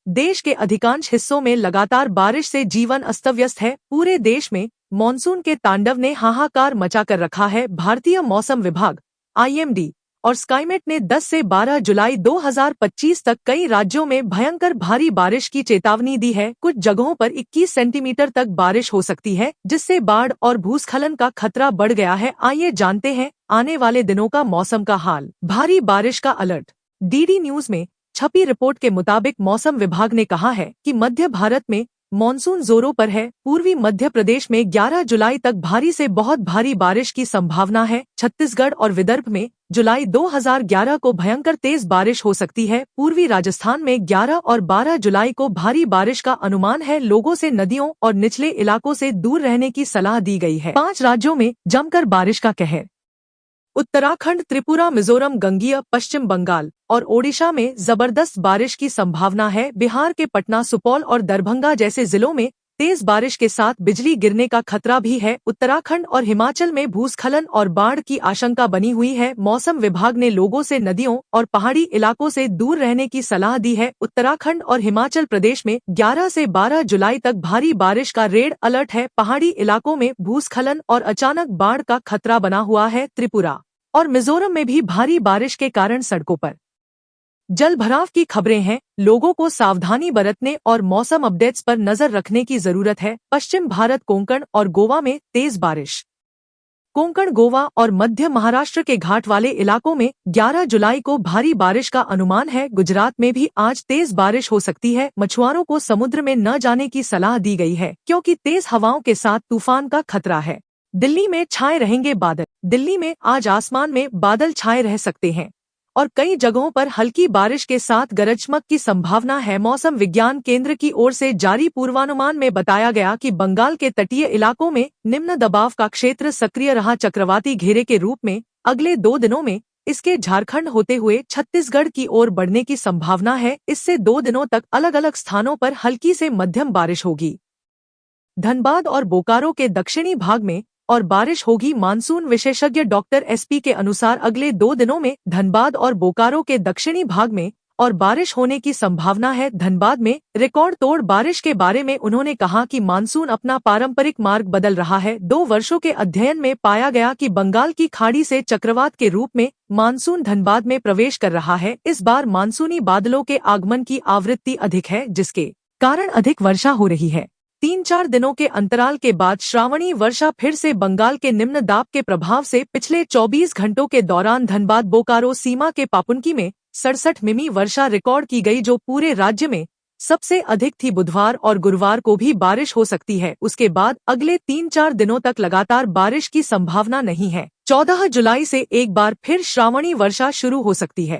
देश के अधिकांश हिस्सों में लगातार बारिश से जीवन अस्त-व्यस्त है। पूरे देश में मॉनसून के तांडव ने हाहाकार मचाकर रखा है। भारतीय मौसम विभाग (IMD) और स्काईमेट ने 10 से 12 जुलाई 2025 तक कई राज्यों में भयंकर भारी बारिश की चेतावनी दी है। कुछ जगहों पर 21 सेंटीमीटर तक बारिश हो सकती है, जिससे बाढ़ और भूस्खलन का खतरा बढ़ गया है। आइए जानते हैं आने वाले दिनों का मौसम का हाल। भारी बारिश का अलर्ट। DD न्यूज में छपी रिपोर्ट के मुताबिक मौसम विभाग ने कहा है कि मध्य भारत में मॉनसून जोरों पर है। पूर्वी मध्य प्रदेश में 11 जुलाई तक भारी से बहुत भारी बारिश की संभावना है। छत्तीसगढ़ और विदर्भ में जुलाई 2011 को भयंकर तेज बारिश हो सकती है। पूर्वी राजस्थान में 11 और 12 जुलाई को भारी बारिश का अनुमान है। लोगों से नदियों और निचले इलाकों से दूर रहने की सलाह दी गई है। 5 राज्यों में जमकर बारिश का कहर। उत्तराखंड, त्रिपुरा, मिजोरम, गंगेय, पश्चिम बंगाल और ओडिशा में जबरदस्त बारिश की संभावना है। बिहार के पटना, सुपौल और दरभंगा जैसे जिलों में तेज बारिश के साथ बिजली गिरने का खतरा भी है। उत्तराखंड और हिमाचल में भूस्खलन और बाढ़ की आशंका बनी हुई है। मौसम विभाग ने लोगों से नदियों और पहाड़ी इलाकों से दूर रहने की सलाह दी है। उत्तराखंड और हिमाचल प्रदेश में 11 से 12 जुलाई तक भारी बारिश का रेड अलर्ट है। पहाड़ी इलाकों में भूस्खलन और अचानक बाढ़ का खतरा बना हुआ है। त्रिपुरा और मिजोरम में भी भारी बारिश के कारण सड़कों पर जल भराव की खबरें हैं। लोगों को सावधानी बरतने और मौसम अपडेट्स पर नजर रखने की जरूरत है। पश्चिम भारत, कोंकण और गोवा में तेज बारिश। कोंकण, गोवा और मध्य महाराष्ट्र के घाट वाले इलाकों में 11 जुलाई को भारी बारिश का अनुमान है। गुजरात में भी आज तेज बारिश हो सकती है। मछुआरों को समुद्र में न जाने की सलाह दी गई है, क्योंकि तेज हवाओं के साथ तूफान का खतरा है। दिल्ली में छाए रहेंगे बादल। दिल्ली में आज आसमान में बादल छाए रह सकते हैं और कई जगहों पर हल्की बारिश के साथ गरज चमक की संभावना है। मौसम विज्ञान केंद्र की ओर से जारी पूर्वानुमान में बताया गया कि बंगाल के तटीय इलाकों में निम्न दबाव का क्षेत्र सक्रिय रहा। चक्रवाती घेरे के रूप में अगले 2 दिनों में इसके झारखंड होते हुए छत्तीसगढ़ की ओर बढ़ने की संभावना है। इससे 2 दिनों तक अलग अलग स्थानों पर हल्की से मध्यम बारिश होगी। धनबाद और बोकारो के दक्षिणी भाग में और बारिश होगी। मानसून विशेषज्ञ डॉक्टर SP के अनुसार अगले 2 दिनों में धनबाद और बोकारो के दक्षिणी भाग में और बारिश होने की संभावना है। धनबाद में रिकॉर्ड तोड़ बारिश के बारे में उन्होंने कहा कि मानसून अपना पारंपरिक मार्ग बदल रहा है। 2 वर्षों के अध्ययन में पाया गया कि बंगाल की खाड़ी से चक्रवात के रूप में मानसून धनबाद में प्रवेश कर रहा है। इस बार मानसूनी बादलों के आगमन की आवृत्ति अधिक है, जिसके कारण अधिक वर्षा हो रही है। 3-4 दिनों के अंतराल के बाद श्रावणी वर्षा फिर से। बंगाल के निम्न दाब के प्रभाव से पिछले 24 घंटों के दौरान धनबाद बोकारो सीमा के पापुनकी में 67 मिमी वर्षा रिकॉर्ड की गई, जो पूरे राज्य में सबसे अधिक थी। बुधवार और गुरुवार को भी बारिश हो सकती है। उसके बाद अगले 3-4 दिनों तक लगातार बारिश की संभावना नहीं है। 14 जुलाई से एक बार फिर श्रावणी वर्षा शुरू हो सकती है।